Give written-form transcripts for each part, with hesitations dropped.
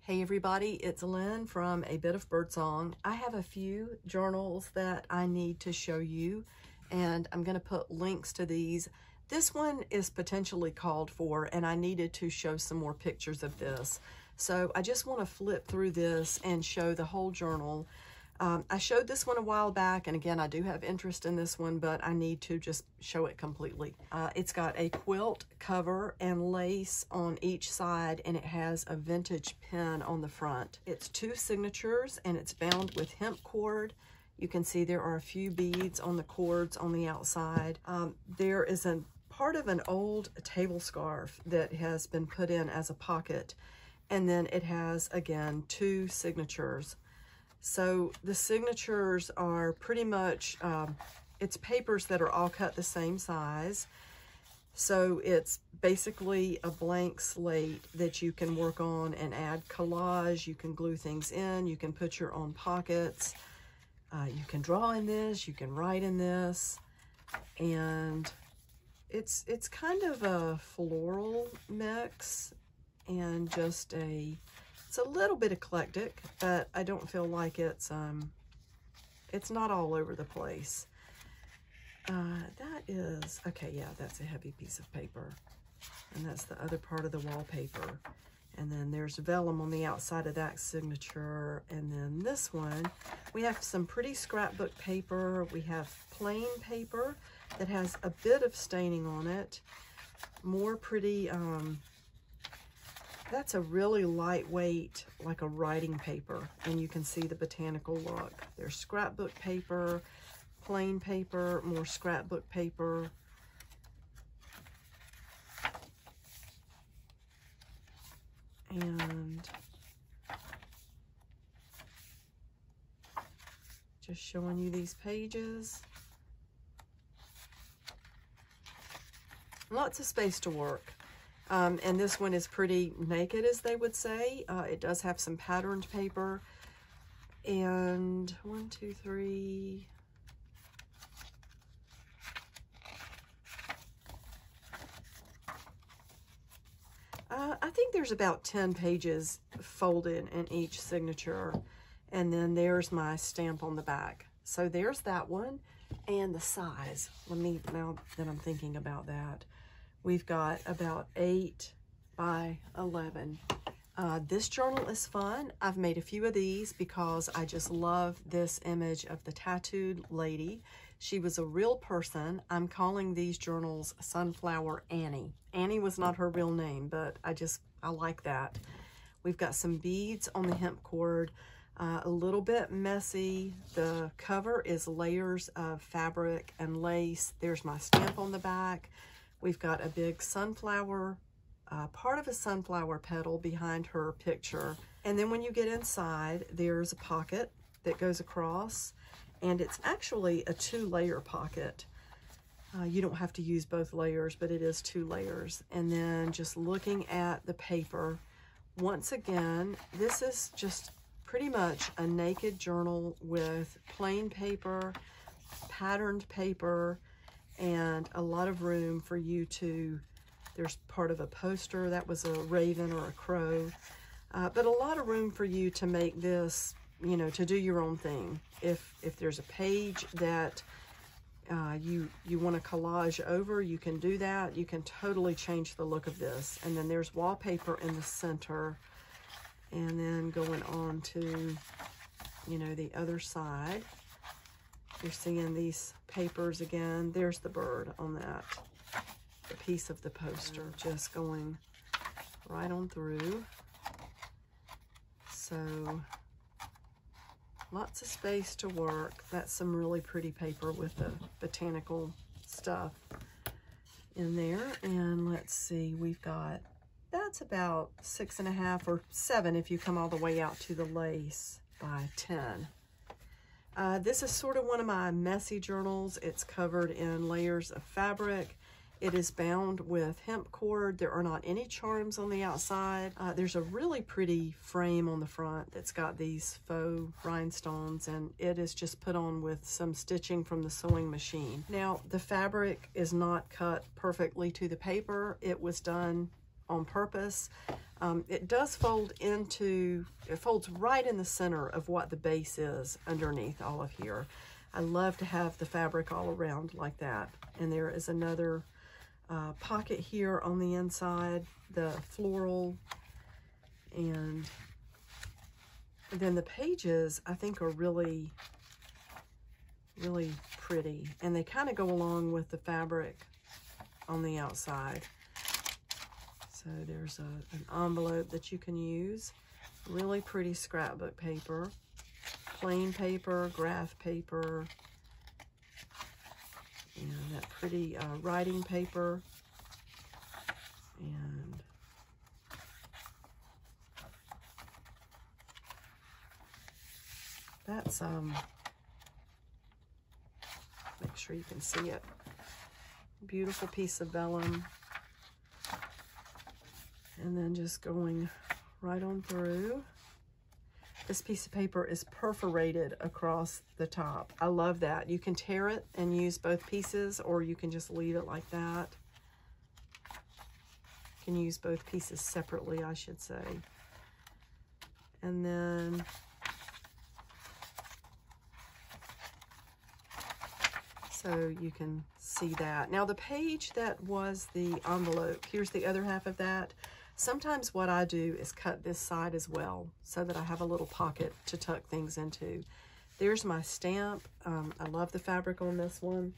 Hey everybody, it's Lynn from A Bit of Birdsong. I have a few journals that I need to show you, and I'm going to put links to these. This one is potentially called for, and I needed to show some more pictures of this. So I just want to flip through this and show the whole journal. I showed this one a while back, and again, I do have interest in this one, but I need to just show it completely. It's got a quilt cover and lace on each side, and it has a vintage pin on the front. It's 2 signatures, and it's bound with hemp cord. You can see there are a few beads on the cords on the outside. There is a part of an old table scarf that has been put in as a pocket, and then it has, again, 2 signatures. So the signatures are pretty much, it's papers that are all cut the same size. So it's basically a blank slate that you can work on and add collage. You can glue things in, you can put your own pockets. You can draw in this, you can write in this. And it's kind of a floral mix and just it's a little bit eclectic, but I don't feel like it's not all over the place. That is, okay, yeah, that's a heavy piece of paper. And that's the other part of the wallpaper. And then there's vellum on the outside of that signature. And then this one, we have some pretty scrapbook paper. We have plain paper that has a bit of staining on it. More pretty, that's a really lightweight, like a writing paper, and you can see the botanical look. There's scrapbook paper, plain paper, more scrapbook paper. And just showing you these pages. Lots of space to work. And this one is pretty naked, as they would say. It does have some patterned paper. And 1, 2, 3. I think there's about 10 pages folded in each signature. And then there's my stamp on the back. So there's that one. And the size. Now that I'm thinking about that. We've got about 8 by 11. This journal is fun. I've made a few of these because I just love this image of the tattooed lady. She was a real person. I'm calling these journals Sunflower Annie. Annie was not her real name, but I like that. We've got some beads on the hemp cord. A little bit messy. The cover is layers of fabric and lace. There's my stamp on the back. We've got a big sunflower, part of a sunflower petal behind her picture. And then when you get inside, there's a pocket that goes across, and it's actually a 2-layer pocket. You don't have to use both layers, but it is 2 layers. And then just looking at the paper, once again, this is just pretty much a naked journal with plain paper, patterned paper, and a lot of room for you to, there's part of a poster, that was a raven or a crow, but a lot of room for you to make this, you know, to do your own thing. If there's a page that you want to collage over, you can do that. You can totally change the look of this. And then there's wallpaper in the center, and then going on to, you know, the other side. You're seeing these papers again. There's the bird on that, the piece of the poster, just going right on through. So lots of space to work. That's some really pretty paper with the botanical stuff in there. And let's see, we've got, that's about 6.5 or 7 if you come all the way out to the lace, by 10. This is sort of one of my messy journals. It's covered in layers of fabric. It is bound with hemp cord. There are not any charms on the outside. There's a really pretty frame on the front that's got these faux rhinestones, and it is just put on with some stitching from the sewing machine. Now, the fabric is not cut perfectly to the paper. It was done on purpose. It does fold into, it folds right in the center of what the base is underneath all of here. I love to have the fabric all around like that. And there is another pocket here on the inside, the floral, and then the pages I think are really pretty, and they kind of go along with the fabric on the outside. So there's an envelope that you can use, really pretty scrapbook paper, plain paper, graph paper, and that pretty writing paper, and that's make sure you can see it. Beautiful piece of vellum. And then just going right on through. This piece of paper is perforated across the top. I love that. You can tear it and use both pieces, or you can just leave it like that. You can use both pieces separately, I should say. And then so you can see that. Now the page that was the envelope, here's the other half of that. Sometimes what I do is cut this side as well so that I have a little pocket to tuck things into. There's my stamp. I love the fabric on this one.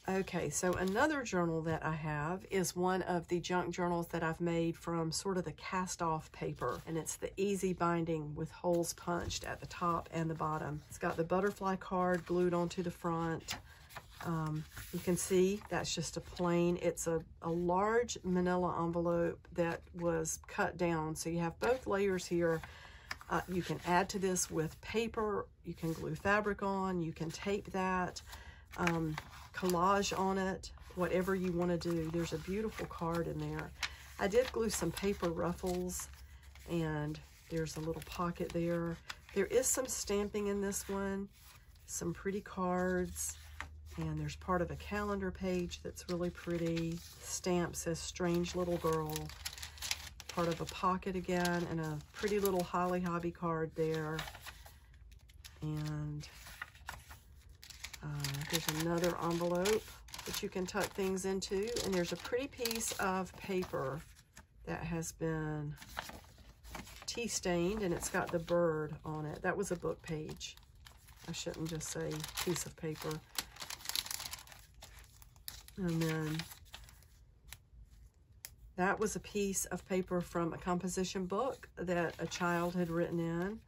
Okay, so another journal that I have is one of the junk journals that I've made from sort of the cast-off paper, and it's the easy binding with holes punched at the top and the bottom. It's got the butterfly card glued onto the front. You can see that's just a plain, it's a large manila envelope that was cut down. So you have both layers here. You can add to this with paper, you can glue fabric on, you can tape that, collage on it, whatever you want to do. There's a beautiful card in there. I did glue some paper ruffles, and there's a little pocket there. There is some stamping in this one, some pretty cards. And there's part of a calendar page that's really pretty. Stamp says Strange Little Girl. Part of a pocket again, and a pretty little Holly Hobby card there. And there's another envelope that you can tuck things into. And there's a pretty piece of paper that has been tea stained, and it's got the bird on it. That was a book page. I shouldn't just say piece of paper. And then that was a piece of paper from a composition book that a child had written in.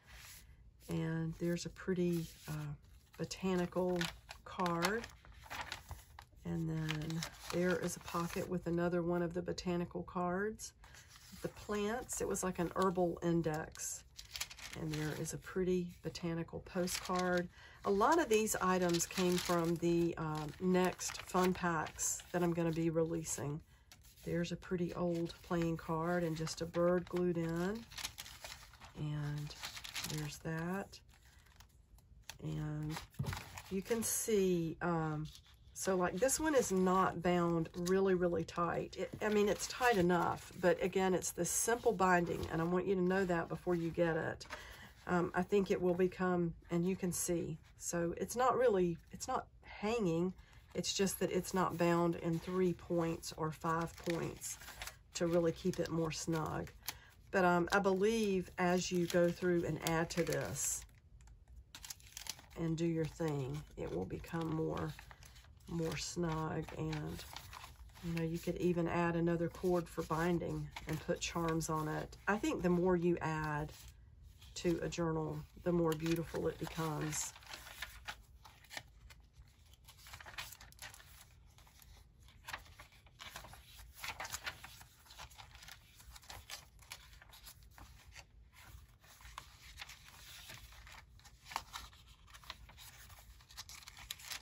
And there's a pretty botanical card. And then there is a pocket with another one of the botanical cards. The plants, it was like an herbal index. And there is a pretty botanical postcard. A lot of these items came from the next fun packs that I'm going to be releasing. There's a pretty old playing card and just a bird glued in. And there's that. And you can see, so like this one is not bound really tight. I mean, it's tight enough, but again, it's this simple binding, and I want you to know that before you get it. I think it will become, and you can see, so it's not really, it's not hanging, it's just that it's not bound in 3 points or 5 points to really keep it more snug. But I believe as you go through and add to this and do your thing, it will become more snug. And you know, you could even add another cord for binding and put charms on it. I think the more you add to a journal, the more beautiful it becomes.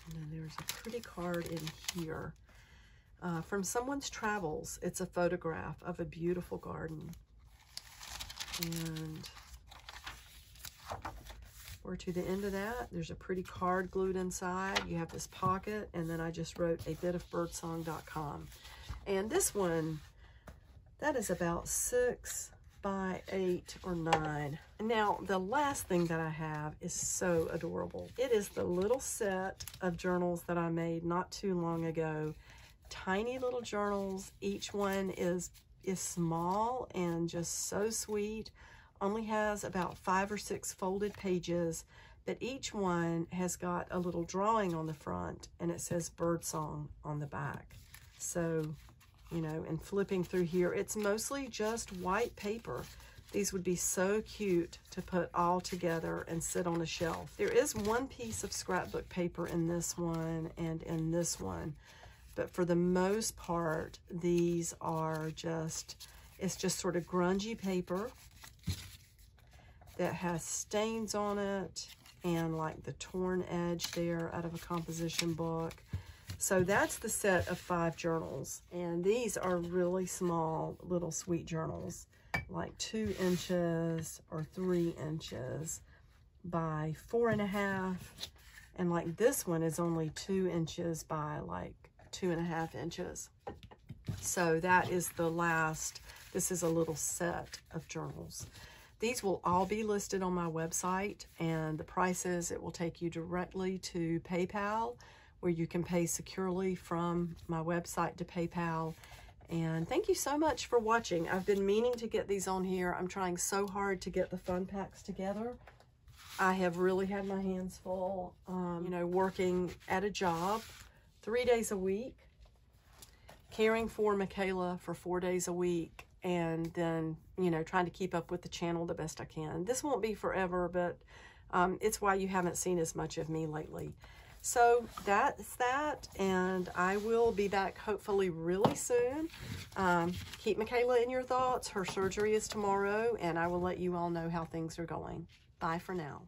And then there's a pretty card in here from someone's travels. It's a photograph of a beautiful garden. And or to the end of that, there's a pretty card glued inside. You have this pocket, and then I just wrote a bit of birdsong.com. And this one, That is about 6 by 8 or 9. Now, the last thing that I have is so adorable. It is the little set of journals that I made not too long ago. Tiny little journals. Each one is small and just so sweet. Only has about 5 or 6 folded pages, but each one has got a little drawing on the front and it says Birdsong on the back. So, you know, and flipping through here, it's mostly just white paper. These would be so cute to put all together and sit on a shelf. There is one piece of scrapbook paper in this one and in this one, but for the most part, these are just, it's just sort of grungy paper that has stains on it and like the torn edge there out of a composition book. So that's the set of 5 journals. And these are really small little sweet journals, like 2 inches or 3 inches by 4.5. And like this one is only 2 inches by like 2.5 inches. So that is the last, this is a little set of journals. These will all be listed on my website, and the prices, it will take you directly to PayPal, where you can pay securely from my website to PayPal. And thank you so much for watching. I've been meaning to get these on here. I'm trying so hard to get the fun packs together. I have really had my hands full, you know, working at a job 3 days a week, caring for Michaela for 4 days a week, and then, you know, trying to keep up with the channel the best I can. This won't be forever, but it's why you haven't seen as much of me lately. So that's that, and I will be back hopefully really soon. Keep Michaela in your thoughts. Her surgery is tomorrow, and I will let you all know how things are going. Bye for now.